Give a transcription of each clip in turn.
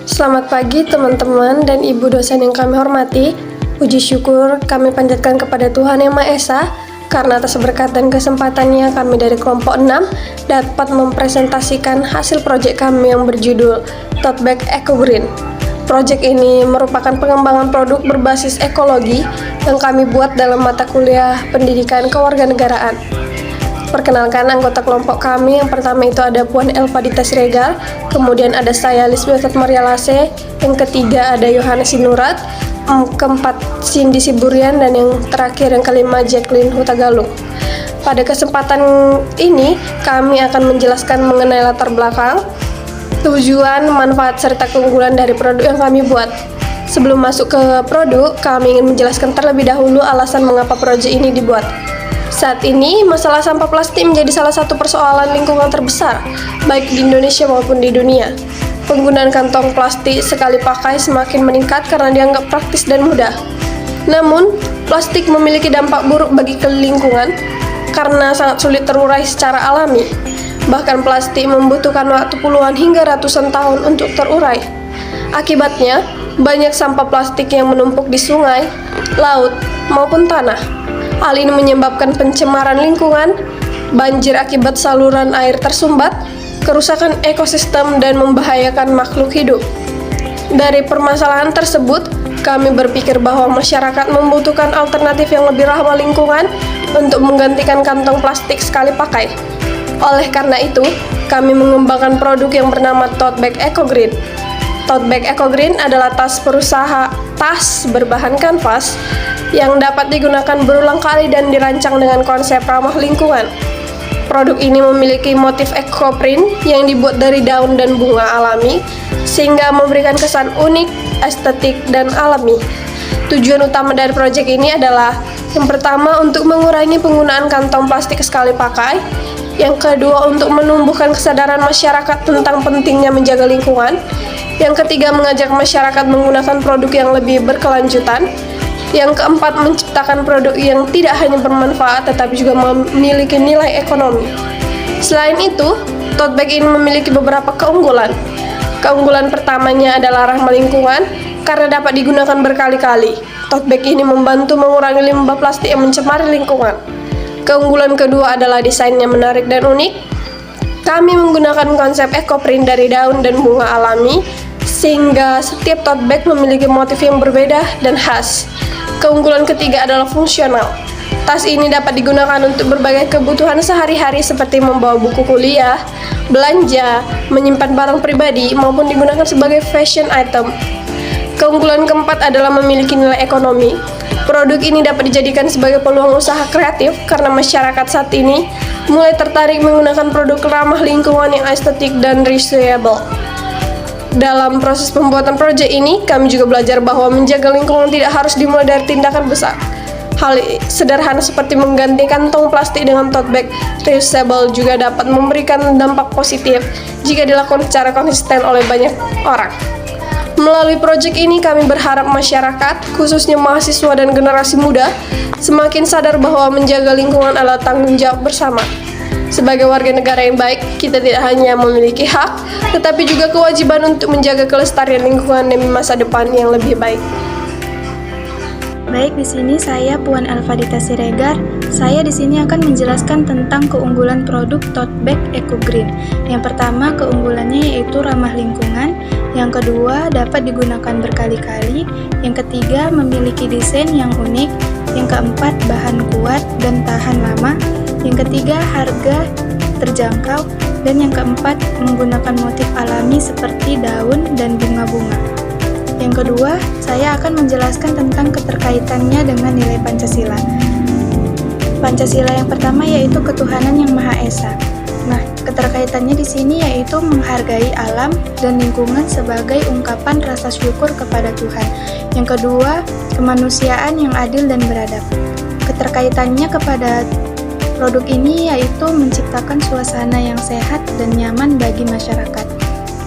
Selamat pagi teman-teman dan ibu dosen yang kami hormati. Puji syukur kami panjatkan kepada Tuhan Yang Maha Esa karena atas berkat dan kesempatannya kami dari kelompok 6 dapat mempresentasikan hasil proyek kami yang berjudul Tote Bag Eco Green. Proyek ini merupakan pengembangan produk berbasis ekologi yang kami buat dalam mata kuliah pendidikan kewarganegaraan. Perkenalkan anggota kelompok kami, yang pertama itu ada Puan Elvadita Siregar, kemudian ada saya Lisbeth Maria Lase, yang ketiga ada Yohanes Sinurat, keempat Cindy Siburian, dan yang terakhir yang kelima Jacqueline Hutagalung. Pada kesempatan ini kami akan menjelaskan mengenai latar belakang, tujuan, manfaat, serta keunggulan dari produk yang kami buat. Sebelum masuk ke produk, kami ingin menjelaskan terlebih dahulu alasan mengapa proyek ini dibuat. Saat ini, masalah sampah plastik menjadi salah satu persoalan lingkungan terbesar, baik di Indonesia maupun di dunia. Penggunaan kantong plastik sekali pakai semakin meningkat karena dianggap praktis dan mudah. Namun, plastik memiliki dampak buruk bagi lingkungan karena sangat sulit terurai secara alami. Bahkan plastik membutuhkan waktu puluhan hingga ratusan tahun untuk terurai. Akibatnya, banyak sampah plastik yang menumpuk di sungai, laut, maupun tanah. Hal ini menyebabkan pencemaran lingkungan, banjir akibat saluran air tersumbat, kerusakan ekosistem, dan membahayakan makhluk hidup. Dari permasalahan tersebut, kami berpikir bahwa masyarakat membutuhkan alternatif yang lebih ramah lingkungan untuk menggantikan kantong plastik sekali pakai. Oleh karena itu, kami mengembangkan produk yang bernama Tote Bag Eco Green. Tote Bag Eco Green adalah tas berbahan kanvas yang dapat digunakan berulang kali dan dirancang dengan konsep ramah lingkungan. Produk ini memiliki motif eco print yang dibuat dari daun dan bunga alami, sehingga memberikan kesan unik, estetik, dan alami. Tujuan utama dari proyek ini adalah yang pertama, untuk mengurangi penggunaan kantong plastik sekali pakai. Yang kedua, untuk menumbuhkan kesadaran masyarakat tentang pentingnya menjaga lingkungan. Yang ketiga, mengajak masyarakat menggunakan produk yang lebih berkelanjutan. Yang keempat, menciptakan produk yang tidak hanya bermanfaat tetapi juga memiliki nilai ekonomi. Selain itu, tote bag ini memiliki beberapa keunggulan. Keunggulan pertamanya adalah ramah lingkungan karena dapat digunakan berkali-kali. Tote bag ini membantu mengurangi limbah plastik yang mencemari lingkungan. Keunggulan kedua adalah desainnya menarik dan unik. Kami menggunakan konsep eco print dari daun dan bunga alami, sehingga setiap tote bag memiliki motif yang berbeda dan khas. Keunggulan ketiga adalah fungsional. Tas ini dapat digunakan untuk berbagai kebutuhan sehari-hari seperti membawa buku kuliah, belanja, menyimpan barang pribadi, maupun digunakan sebagai fashion item. Keunggulan keempat adalah memiliki nilai ekonomi. Produk ini dapat dijadikan sebagai peluang usaha kreatif karena masyarakat saat ini mulai tertarik menggunakan produk ramah lingkungan yang estetik dan reusable. Dalam proses pembuatan proyek ini, kami juga belajar bahwa menjaga lingkungan tidak harus dimulai dari tindakan besar. Hal sederhana seperti mengganti kantong plastik dengan tote bag reusable juga dapat memberikan dampak positif jika dilakukan secara konsisten oleh banyak orang. Melalui proyek ini, kami berharap masyarakat, khususnya mahasiswa dan generasi muda, semakin sadar bahwa menjaga lingkungan adalah tanggung jawab bersama. Sebagai warga negara yang baik, kita tidak hanya memiliki hak, tetapi juga kewajiban untuk menjaga kelestarian lingkungan demi masa depan yang lebih baik. Baik, di sini saya Puan Elvadita Siregar. Saya di sini akan menjelaskan tentang keunggulan produk Tote Bag Eco Green. Yang pertama, keunggulannya yaitu ramah lingkungan. Yang kedua, dapat digunakan berkali-kali. Yang ketiga, memiliki desain yang unik. Yang keempat, bahan kuat dan tahan lama. Yang ketiga, harga terjangkau. Dan yang keempat, menggunakan motif alami seperti daun dan bunga-bunga. Yang kedua, saya akan menjelaskan tentang keterkaitannya dengan nilai Pancasila. Pancasila yang pertama yaitu ketuhanan yang Maha Esa. Nah, keterkaitannya di sini yaitu menghargai alam dan lingkungan sebagai ungkapan rasa syukur kepada Tuhan. Yang kedua, kemanusiaan yang adil dan beradab. Keterkaitannya kepada produk ini yaitu menciptakan suasana yang sehat dan nyaman bagi masyarakat.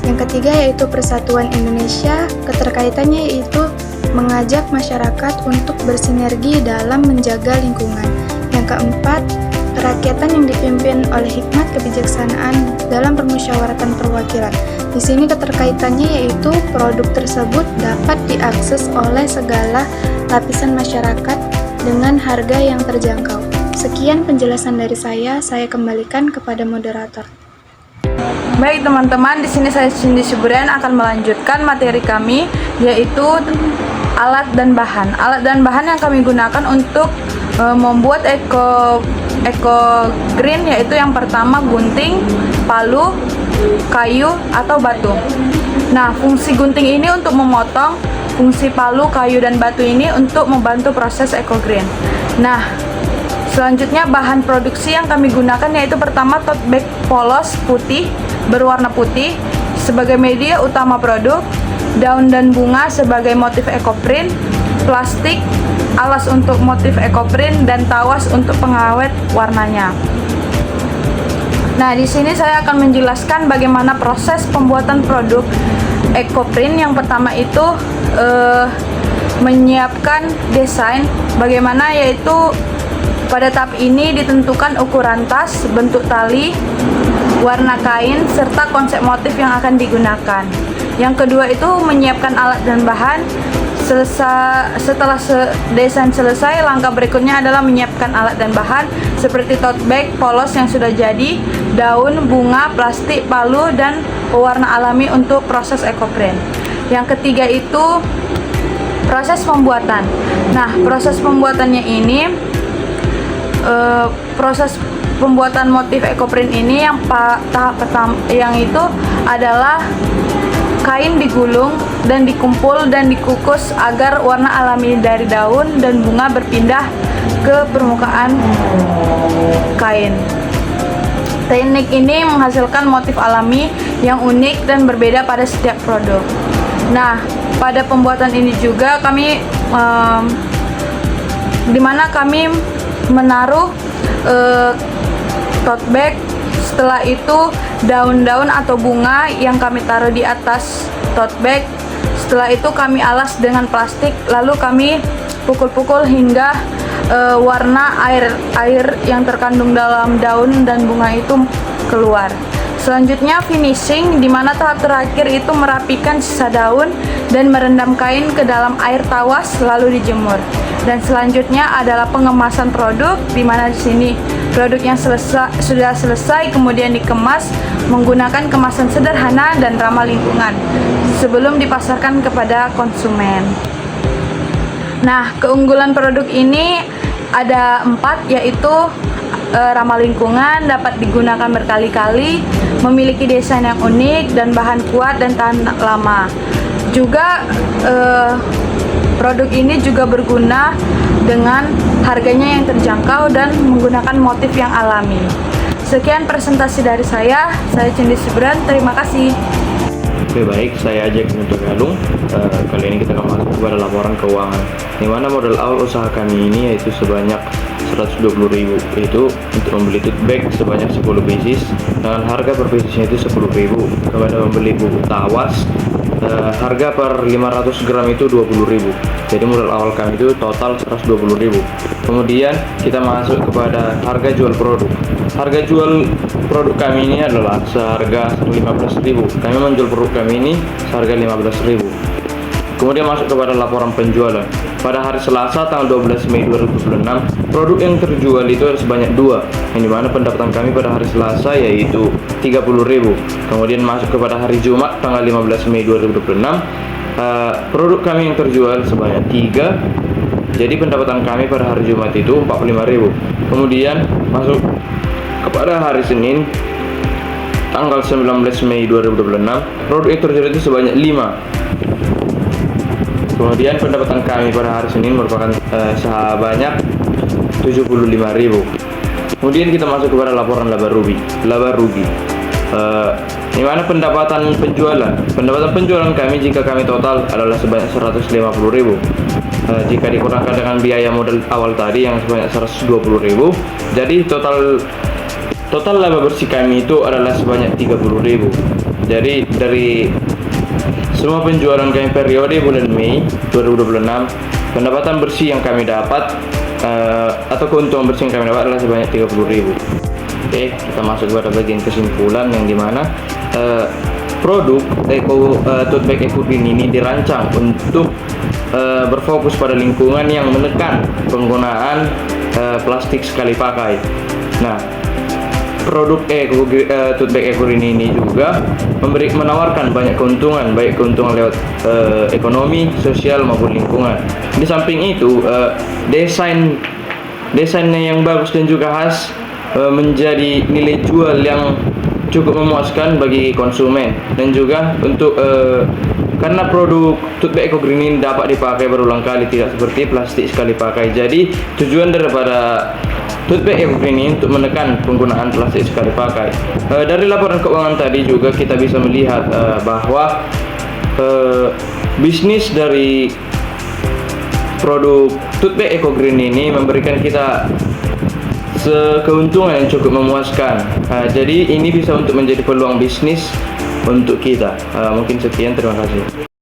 Yang ketiga yaitu Persatuan Indonesia. Keterkaitannya yaitu mengajak masyarakat untuk bersinergi dalam menjaga lingkungan. Yang keempat, kerakyatan yang dipimpin oleh hikmat kebijaksanaan dalam permusyawaratan perwakilan. Di sini keterkaitannya yaitu produk tersebut dapat diakses oleh segala lapisan masyarakat dengan harga yang terjangkau. Sekian penjelasan dari saya kembalikan kepada moderator. Baik teman-teman, di sini saya Cindy Suburian akan melanjutkan materi kami, yaitu alat dan bahan. Alat dan bahan yang kami gunakan untuk membuat eco green, yaitu yang pertama gunting, palu, kayu atau batu. Nah, fungsi gunting ini untuk memotong, fungsi palu, kayu dan batu ini untuk membantu proses eco green. Nah, selanjutnya bahan produksi yang kami gunakan yaitu pertama tote bag polos putih berwarna putih sebagai media utama produk, daun dan bunga sebagai motif ekoprint, plastik, alas untuk motif ekoprint, dan tawas untuk pengawet warnanya. Nah, di sini saya akan menjelaskan bagaimana proses pembuatan produk ekoprint. Yang pertama itu menyiapkan desain, bagaimana yaitu pada tahap ini ditentukan ukuran tas, bentuk tali, warna kain, serta konsep motif yang akan digunakan. Yang kedua itu menyiapkan alat dan bahan. Setelah desain selesai, langkah berikutnya adalah menyiapkan alat dan bahan seperti tote bag polos yang sudah jadi, daun, bunga, plastik, palu, dan pewarna alami untuk proses ekoprint. Yang ketiga itu proses pembuatan. Nah, proses pembuatannya ini proses pembuatan motif ekoprint ini yang tahap pertama yang itu adalah kain digulung dan dikumpul dan dikukus agar warna alami dari daun dan bunga berpindah ke permukaan kain. Teknik ini menghasilkan motif alami yang unik dan berbeda pada setiap produk. Nah, pada pembuatan ini juga kami dimana kami menaruh tote bag. Setelah itu daun-daun atau bunga yang kami taruh di atas tote bag. Setelah itu kami alas dengan plastik, lalu kami pukul-pukul hingga warna air yang terkandung dalam daun dan bunga itu keluar. Selanjutnya finishing, di mana tahap terakhir itu merapikan sisa daun dan merendam kain ke dalam air tawas lalu dijemur. Dan selanjutnya adalah pengemasan produk, di mana di sini produk yang sudah selesai kemudian dikemas menggunakan kemasan sederhana dan ramah lingkungan sebelum dipasarkan kepada konsumen. Nah, keunggulan produk ini ada 4, yaitu ramah lingkungan, dapat digunakan berkali-kali, memiliki desain yang unik, dan bahan kuat dan tahan lama. Juga produk ini juga berguna dengan harganya yang terjangkau dan menggunakan motif yang alami. Sekian presentasi dari saya Cindy Suburian, terima kasih. Oke, baik, saya Ajak untuk Galung. Kali ini kita akan masuk kepada laporan keuangan, di mana modal awal usaha kami ini yaitu sebanyak 120.000, yaitu untuk membeli tote bag sebanyak 10 pieces dengan harga per piecesnya itu 10.000. Kepada membeli buku tawas, harga per 500 gram itu 20.000. Jadi modal awal kami itu total 120.000. Kemudian kita masuk kepada harga jual produk. Harga jual produk kami ini adalah seharga 15.000. Kami menjual produk kami ini seharga 15.000. Kemudian masuk kepada laporan penjualan. Pada hari Selasa tanggal 12 Mei 2026, produk yang terjual itu sebanyak 2, yang dimana pendapatan kami pada hari Selasa yaitu 30.000. Kemudian masuk kepada hari Jumat tanggal 15 Mei 2026, produk kami yang terjual sebanyak 3. Jadi pendapatan kami pada hari Jumat itu 45.000. Kemudian masuk kepada hari Senin tanggal 19 Mei 2026, produk yang terjual itu sebanyak 5. Kemudian pendapatan kami pada hari Senin merupakan sebanyak 75.000. Kemudian kita masuk kepada laporan laba rugi. Di mana pendapatan penjualan kami jika kami total adalah sebanyak 150.000. Jika dikurangkan dengan biaya modal awal tadi yang sebanyak 120.000, jadi total laba bersih kami itu adalah sebanyak 30.000. Jadi dari semua penjualan kami periode bulan Mei 2026, pendapatan bersih yang kami dapat atau keuntungan bersih yang kami dapat adalah sebanyak 30.000. Oke, kita masuk kepada bagian kesimpulan, yang dimana produk tote bag Eco Green ini dirancang untuk berfokus pada lingkungan yang menekan penggunaan plastik sekali pakai. Nah, produk tote bag Eco Green ini juga menawarkan banyak keuntungan, baik keuntungan lewat ekonomi, sosial maupun lingkungan. Di samping itu, desainnya yang bagus dan juga khas menjadi nilai jual yang cukup memuaskan bagi konsumen, dan juga untuk karena produk tote bag Eco Green ini dapat dipakai berulang kali, tidak seperti plastik sekali pakai. Jadi tujuan daripada tote bag Eco Green ini untuk menekan penggunaan plastik sekali pakai. Dari laporan keuangan tadi juga kita bisa melihat bahwa bisnis dari produk tote bag Eco Green ini memberikan kita keuntungan yang cukup memuaskan. Jadi ini bisa untuk menjadi peluang bisnis untuk kita. Mungkin sekian, terima kasih.